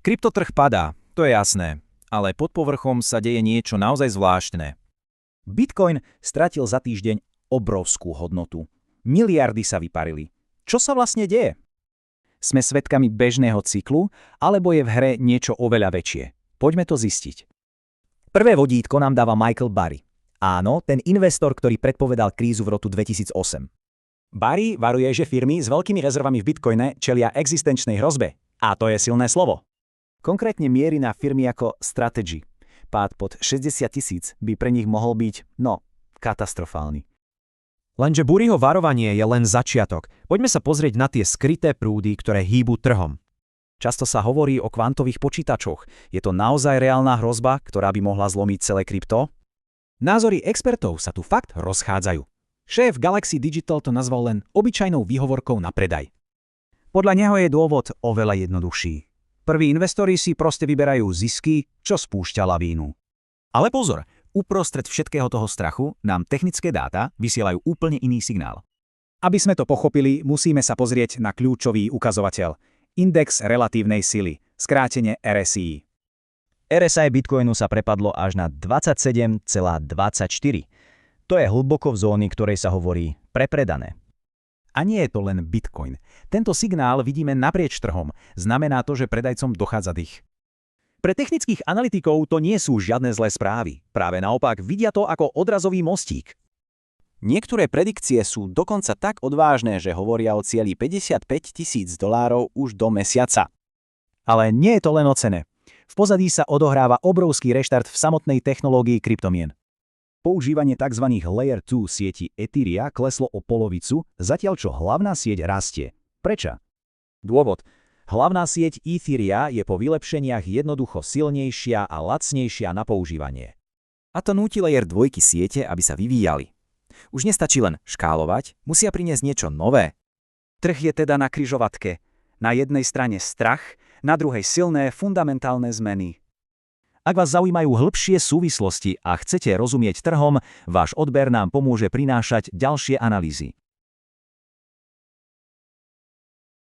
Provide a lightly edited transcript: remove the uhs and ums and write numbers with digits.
Kryptotrh padá, to je jasné, ale pod povrchom sa deje niečo naozaj zvláštne. Bitcoin stratil za týždeň obrovskú hodnotu. Miliardy sa vyparili. Čo sa vlastne deje? Sme svedkami bežného cyklu, alebo je v hre niečo oveľa väčšie? Poďme to zistiť. Prvé vodítko nám dáva Michael Burry. Áno, ten investor, ktorý predpovedal krízu v roku 2008. Burry varuje, že firmy s veľkými rezervami v bitcoine čelia existenčnej hrozbe. A to je silné slovo. Konkrétne mierí na firmy ako Strategy. Pád pod 60 000 by pre nich mohol byť, katastrofálny. Lenže Burryho varovanie je len začiatok. Poďme sa pozrieť na tie skryté prúdy, ktoré hýbu trhom. Často sa hovorí o kvantových počítačoch. Je to naozaj reálna hrozba, ktorá by mohla zlomiť celé krypto? Názory expertov sa tu fakt rozchádzajú. Šéf Galaxy Digital to nazval len obyčajnou výhovorkou na predaj. Podľa neho je dôvod oveľa jednoduchší. Prví investori si proste vyberajú zisky, čo spúšťa lavínu. Ale pozor! Uprostred všetkého toho strachu nám technické dáta vysielajú úplne iný signál. Aby sme to pochopili, musíme sa pozrieť na kľúčový ukazovateľ. Index relatívnej sily, skrátene RSI. RSI Bitcoinu sa prepadlo až na 27,24. To je hlboko v zóne, ktorej sa hovorí prepredané. A nie je to len Bitcoin. Tento signál vidíme naprieč trhom. Znamená to, že predajcom dochádza dých. Pre technických analytikov to nie sú žiadne zlé správy. Práve naopak vidia to ako odrazový mostík. Niektoré predikcie sú dokonca tak odvážne, že hovoria o cieli $55 000 už do mesiaca. Ale nie je to len o cene. V pozadí sa odohráva obrovský reštart v samotnej technológii kryptomien. Používanie tzv. Layer 2 sieti Etheria kleslo o polovicu, zatiaľ čo hlavná sieť rastie. Prečo? Dôvod. Hlavná sieť Etheria je po vylepšeniach jednoducho silnejšia a lacnejšia na používanie. A to núti Layer 2 siete, aby sa vyvíjali. Už nestačí len škálovať, musia priniesť niečo nové. Trh je teda na križovatke. Na jednej strane strach, na druhej silné fundamentálne zmeny. Ak vás zaujímajú hĺbšie súvislosti a chcete rozumieť trhom, váš odber nám pomôže prinášať ďalšie analýzy.